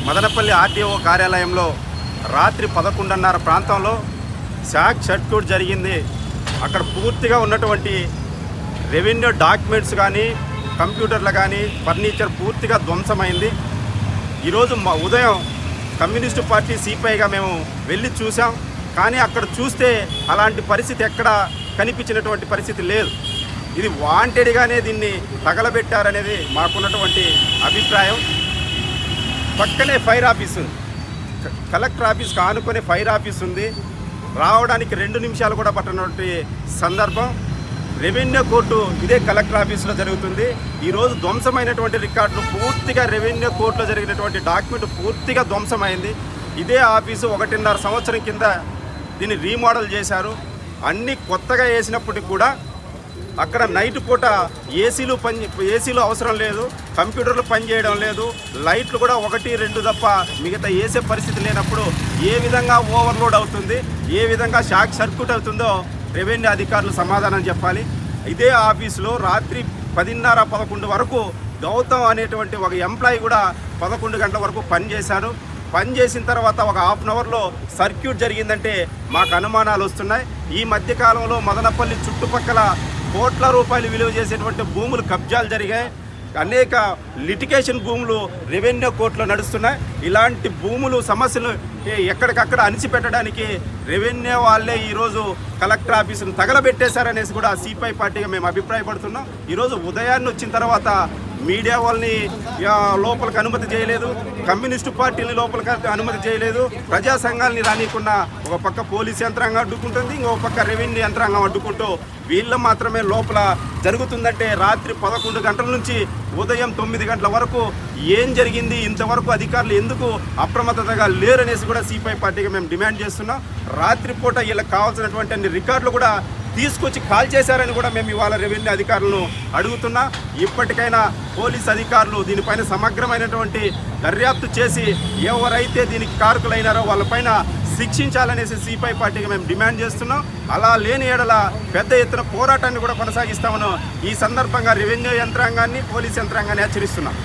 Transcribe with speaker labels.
Speaker 1: Madanapalle RTO కార్యాలయంలో రాత్రి 11:30 ప్రాంతంలో షాక్ సర్క్యూట్ జరిగింది. అక్కడ పూర్తిగా ఉన్నటువంటి రెవెన్యూ డాక్యుమెంట్స్ కానీ కంప్యూటర్లు కానీ ఫర్నిచర్ పూర్తిగా ధ్వంసమైంది. ఈరోజు ఉదయం కమ్యూనిస్టు పార్టీ సిపిఐగా మేము వెళ్ళి చూసాం. కానీ అక్కడ చూస్తే అలాంటి పరిస్థితి ఎక్కడ కనిపించినటువంటి పరిస్థితి లేదు. ఇది వాంటెడ్గానే దీన్ని తగలబెట్టారనేది మాకున్నటువంటి అభిప్రాయం. పక్కనే ఫైర్ ఆఫీస్ ఉంది, కలెక్టర్ ఆఫీస్కి ఆనుకునే ఫైర్ ఆఫీస్ ఉంది. రావడానికి 2 నిమిషాలు కూడా పట్టనటువంటి సందర్భం. రెవెన్యూ కోర్టు ఇదే కలెక్టర్ ఆఫీసులో జరుగుతుంది. ఈరోజు ధ్వంసమైనటువంటి రికార్డులు పూర్తిగా రెవెన్యూ కోర్టులో జరిగినటువంటి డాక్యుమెంట్ పూర్తిగా ధ్వంసమైంది. ఇదే ఆఫీసు 1.5 సంవత్సరం కింద దీన్ని రీమోడల్ చేశారు. అన్నీ కొత్తగా వేసినప్పటికి కూడా అక్కడ నైట్ పూట ఏసీలు అవసరం లేదు, కంప్యూటర్లు పనిచేయడం లేదు, లైట్లు కూడా 1-2 తప్ప మిగతా వేసే పరిస్థితి లేనప్పుడు ఏ విధంగా ఓవర్లోడ్ అవుతుంది, ఏ విధంగా షాక్ సర్క్యూట్ అవుతుందో రెవెన్యూ అధికారులు సమాధానం చెప్పాలి. ఇదే ఆఫీసులో రాత్రి 10:30-11 వరకు గౌతమ్ అనేటువంటి ఒక ఎంప్లాయీ కూడా 11 గంటల వరకు పనిచేశారు. పనిచేసిన తర్వాత ఒక హాఫ్ అన్ అవర్లో సర్క్యూట్ జరిగిందంటే మాకు అనుమానాలు వస్తున్నాయి. ఈ మధ్యకాలంలో మదనపల్లి చుట్టుపక్కల కోట్ల రూపాయలు విలువ చేసేటువంటి భూములు కబ్జాలు జరిగాయి. అనేక లిటిగేషన్ భూములు రెవెన్యూ కోర్టులో నడుస్తున్నాయి. ఇలాంటి భూములు సమస్యలు ఎక్కడికక్కడ అణిచిపెట్టడానికి రెవెన్యూ వాళ్ళే ఈరోజు కలెక్టర్ ఆఫీసును తగలబెట్టేశారనేసి కూడా సిపిఐ పార్టీగా మేము అభిప్రాయపడుతున్నాం. ఈరోజు ఉదయాన్నే వచ్చిన తర్వాత మీడియా వాళ్ళని లోపలికి అనుమతి చేయలేదు, కమ్యూనిస్టు పార్టీని లోపలికి అనుమతి చేయలేదు, ప్రజా సంఘాలని రానియకుండా ఒక పక్క పోలీస్ యంత్రాంగం అడ్డుకుంటుంది, ఇంకో పక్క రెవెన్యూ యంత్రాంగం అడ్డుకుంటూ వీళ్ళ మాత్రమే లోపల జరుగుతుందంటే రాత్రి 11 గంటల నుంచి ఉదయం 9 గంటల వరకు ఏం జరిగింది, ఇంతవరకు అధికారులు ఎందుకు అప్రమత్తతగా లేరనేసి కూడా సిపిఐ పార్టీగా మేము డిమాండ్ చేస్తున్నాం. రాత్రిపూట వీళ్ళకి కావాల్సినటువంటి అన్ని రికార్డులు కూడా తీసుకొచ్చి కాల్ చేశారని కూడా మేము ఇవాళ రెవెన్యూ అధికారులను అడుగుతున్నా. ఇప్పటికైనా పోలీస్ అధికారులు దీనిపైన సమగ్రమైనటువంటి దర్యాప్తు చేసి ఎవరైతే దీనికి కారకులైనారో వాళ్ళపైన శిక్షించాలనేసి సిపిఐ పార్టీగా మేము డిమాండ్ చేస్తున్నాం. అలా లేని ఏడల పెద్ద ఎత్తున పోరాటాన్ని కూడా కొనసాగిస్తామని ఈ సందర్భంగా రెవెన్యూ యంత్రాంగాన్ని, పోలీస్ యంత్రాంగాన్ని హెచ్చరిస్తున్నాం.